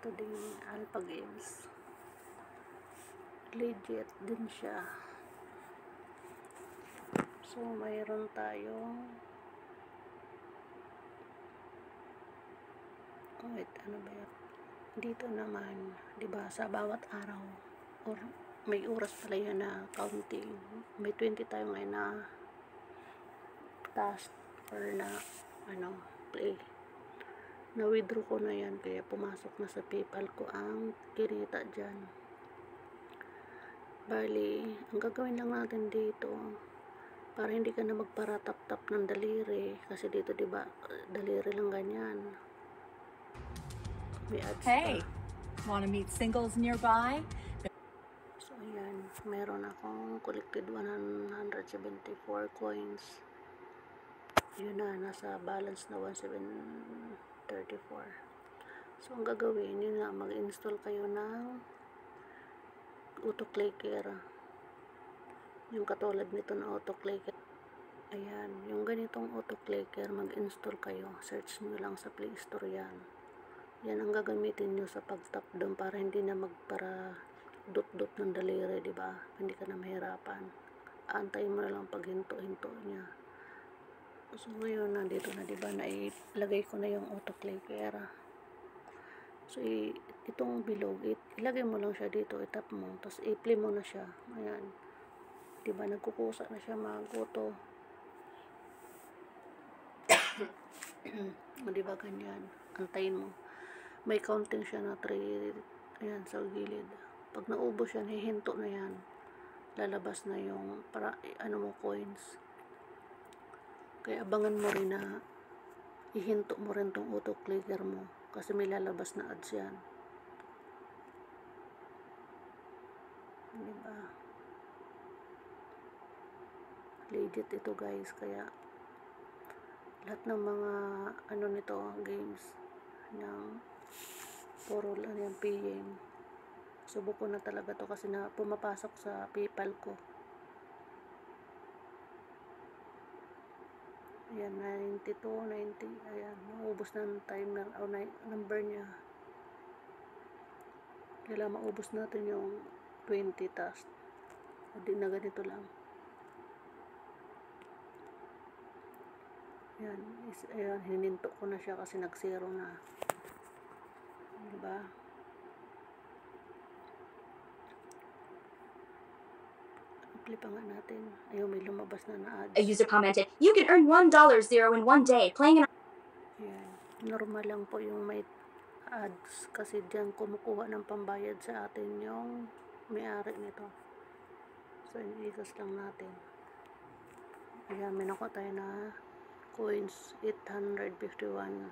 Ito din, Alpha Games. Legit din siya. So, mayroon tayong wait, ano ba yun? Dito naman, diba, sa bawat araw or may oras pala yun na counting. May 20 tayo ngayon na task or na play. Na-withdraw ko na yan, kaya pumasok na sa PayPal ko ang kinita dyan. Bali, ang gagawin lang natin dito, para hindi ka na magparatap-tap ng daliri, kasi dito diba, daliri lang ganyan. May ads Hey, pa. wanna meet singles nearby? So, ayan, meron akong collected 174 coins. Yun na, nasa balance na 1734. So, ang gagawin, yun nga, mag-install kayo ng autoclicker. Yung katulad nito na autoclicker. Ayan, yung ganitong autoclicker, mag-install kayo. Search nyo lang sa Play Store yan. Yan ang gagamitin nyo sa pag-tap doon para hindi na magpara dot-dot ng daliri, diba? Hindi ka na mahirapan. Antayin mo na lang paghinto-hinto niya. So, ngayon, nandito na, diba, nailagay ko na yung autoclicker. So, itong bilog, ilagay mo lang siya dito, itap mo, tapos i-play mo na siya. Ayan. Diba, nagkukusa na siya magoto. Diba, ganyan. Antayin mo. May counting siya na 3, ayan, sa gilid. Pag naubos yan, hihinto na yan. Lalabas na yung, mo, coins. Kaya abangan mo rin na ihinto mo rin tong autoclicker mo. Kasi may lalabas na ads yan. Diba? Legit ito, guys. Kaya lahat ng mga nito, games ng puro lang yung paying. Subok ko na talaga to kasi na pumapasok sa PayPal ko. Ayan, 92, 90, ayan, maubos na ng timer o number niya. Kailangan maubos natin yung 20 tasks. O di na ganito lang. Ayan, hininto ko na siya kasi nag-zero na. Diba? Play pa nga natin. Ayun, may lumabas na ads. A user commented, "You can earn $1 in one day playing an..." Ayan. Normal lang po yung may ads kasi diyan kumukuha ng pambayad sa atin yung may-ari nito. So, iniigas lang natin. Ayan, may nakuha tayo na coins, 851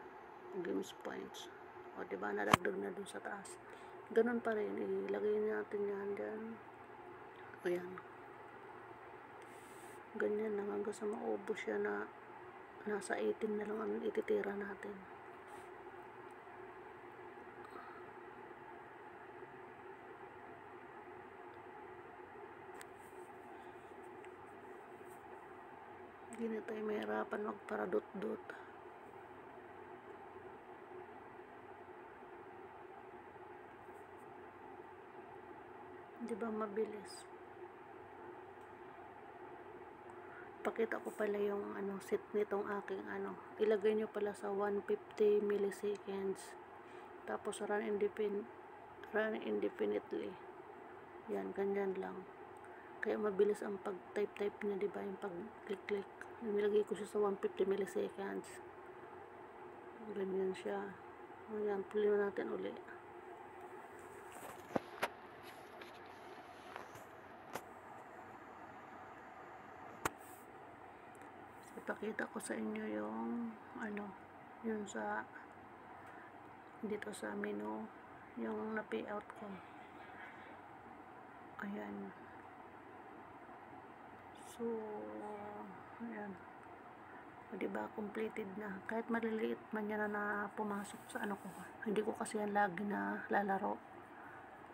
games points. O, diba, nadagdag na dun sa taas. Ganun pa rin, ilagay natin yan dyan. Ayan. Ganyan lang hanggang sa maubos siya na nasa 18 na lang ang ititira natin. Hindi na tayo mahirapan magparadot-dot. Diba mabilis? Pakita ko pala yung set nitong aking ilagay nyo pala sa 150 milliseconds. Tapos run indefinitely. Yan, ganyan lang. Kaya mabilis ang pag-type niya, diba? Yung pag-click-click. Nilagay ko siya sa 150 milliseconds. Ganyan siya. Ayan, play natin uli. Ipakita ko sa inyo yung yun sa dito sa menu yung na-payout ko. Ayan. So, ayan. O, diba, completed na. Kahit maliliit man yan na pumasok sa ko. Hindi ko kasi yan lagi na lalaro.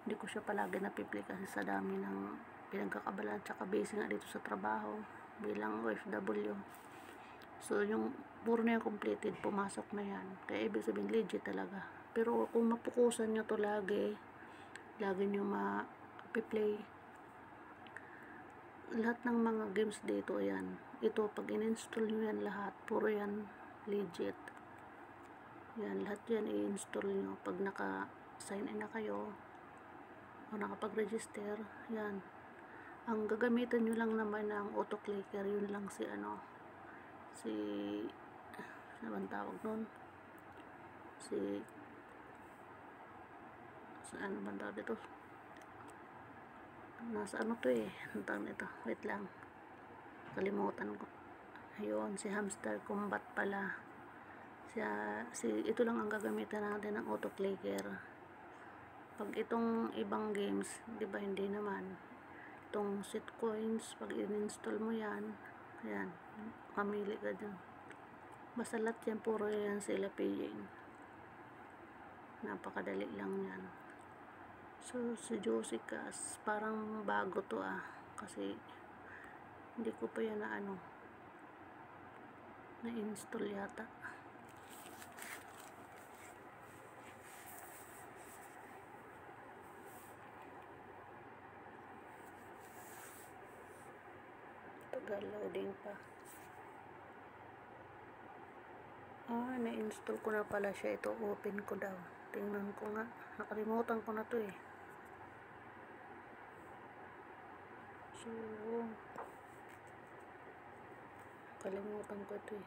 Hindi ko siya palagi napiplay kasi sa dami ng pinagkakabalan tsaka busy nga dito sa trabaho bilang OFW. So, yung puro na yung completed, pumasok na yan. Kaya ibig sabihin, legit talaga. Pero kung mapukusan nyo to lagi nyo ma-play. Lahat ng mga games dito, ayan. Ito, pag in-install nyo yan lahat, puro yan legit. Yan, lahat yan i-install nyo. Pag naka-sign in na kayo, o nakapag-register, yan. Ang gagamitan nyo lang naman ng auto-clicker, yun lang si ano bang tawag nun? Ano bang tawag dito? Nasa ano to ang tawag nito? Wait lang. Kalimutan ko. Ayun, si Hamster Combat pala. Ito lang ang gagamitan natin ng auto-clicker. Pag itong ibang games, di ba hindi naman. Itong set coins, pag in-install mo yan, ayan, mamili ka dyan. Basta lahat yan, puro yan sila paying. Napakadali lang yan. So, si Josie Cash, parang bago to kasi hindi ko pa yan na-install yata. Tagal loading pa. Na-install ko na pala siya. Ito, open ko daw. Tingnan ko nga. Nakalimutan ko na to So, kalimutan ko ito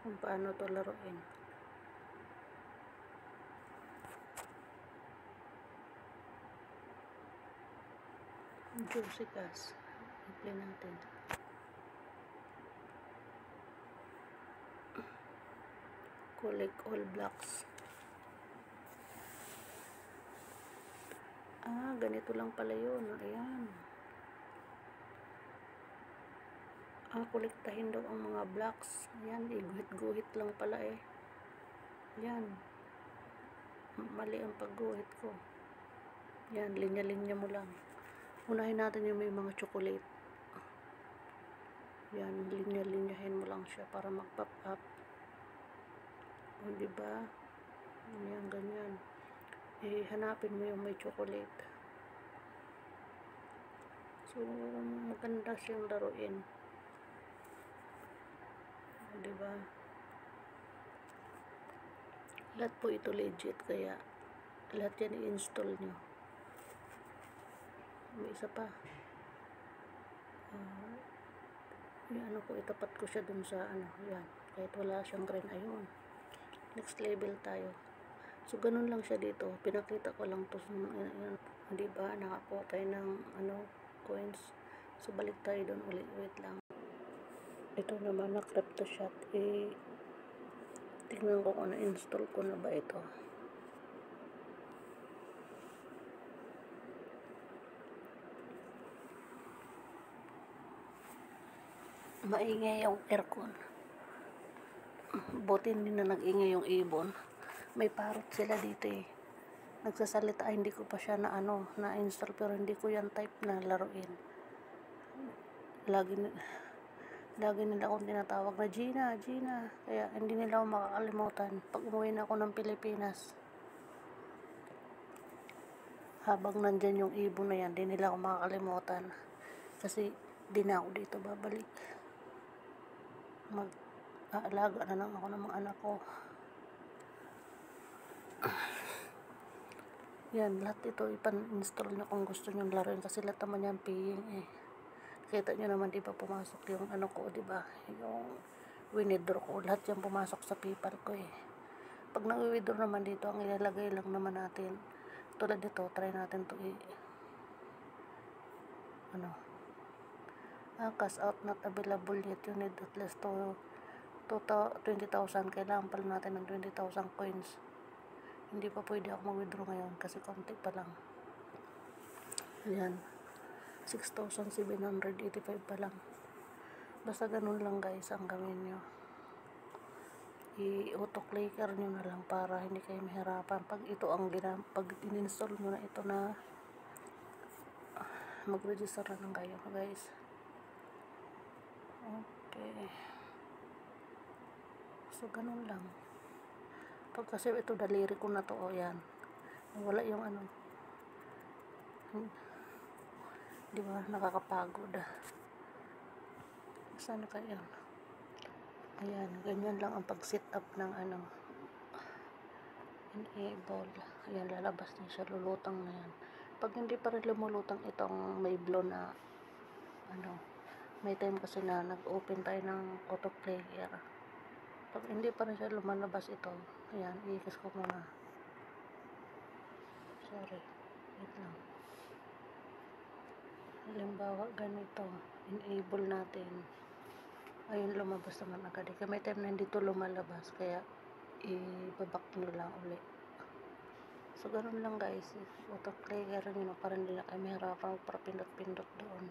kung paano to laruin. Juicy Cash. I-play natin. Collect all blocks. Ganito lang pala yun. Ayan. Kolektahin daw ang mga blocks. Ayan, iguhit-guhit lang pala Ayan. Mali ang pagguhit ko. Ayan, linya-linya mo lang. Unahin natin yung may mga chocolate. Ayan, linya-linyahin mo lang siya para mag-pop up. O, diba? Ayan, ganyan. Hanapin mo yung may chocolate. So, maganda siyang laruin. O, diba? Lahat po ito legit, kaya lahat yan i-install nyo. May isa pa. Yung ko, itapat ko siya dun sa yan. Kahit wala siyang green. Ayun. Next level tayo. So, ganun lang siya dito. Pinakita ko lang to. Diba? Nakakuha tayo ng coins. So, balik tayo dun ulit. Wait lang. Ito naman na crypto shot. Tingnan ko kung na-install ko na ba ito. Maingay yung aircon. Buti hindi na nag-ingay yung ibon. May parrot sila dito Nagsasalita. Hindi ko pa siya na-install, pero hindi ko yan type na laruin. Lagi nila akong tinatawag na Gina. Kaya hindi nila ako makakalimutan pag umuwi na ako ng Pilipinas. Habang nandyan yung ibon na yan, hindi nila ako makakalimutan. Kasi di na ako dito babalik. Mag-aalaga na lang ako ng mga anak ko. Yan, lahat ito ipan-install nyo kung gusto nyo laruin kasi lahat naman yan paying Kita nyo naman, diba, pumasok yung ko, diba, yung withdraw ko, lahat yan pumasok sa PayPal ko Pag nag-withdraw naman dito, ang ilalagay lang naman natin, tulad dito, try natin to cash out not available yet, you need at least to 20,000, kailangan pala natin ng 20,000 coins. Hindi pa pwede ako mag-withdraw ngayon kasi konti pa lang. Ayan. 6,785 pa lang. Basta ganun lang guys ang gawin nyo. I-auto-clicker nyo na lang para hindi kayo mahirapan. Pag ito pag in-install nyo na ito na mag-register na lang kayo guys. Okay. So ganun lang. Pag kasi ito daliri ko na to, o yan. Wala yung ano. Di ba? Nakakapagod. Saan kaya? Ayan, ganyan lang ang pag-sit up ng ano. Enable. Ayan, lalabas na siya. Lulutang na yan. Pag hindi pa rin lumulutang itong may blow na ano, may time kasi na nag-open tayo ng autoplayer. Pag hindi pa rin siya lumalabas ito, ayan, iikis ko muna. Sorry, wait lang. Halimbawa, ganito, enable natin. Ayun, lumabas naman agad. Kaya may time na hindi ito lumalabas, kaya ibabak nyo lang uli. So, ganun lang guys. Autoplayer nyo na para nila kayo mahirapan para pindot-pindot doon.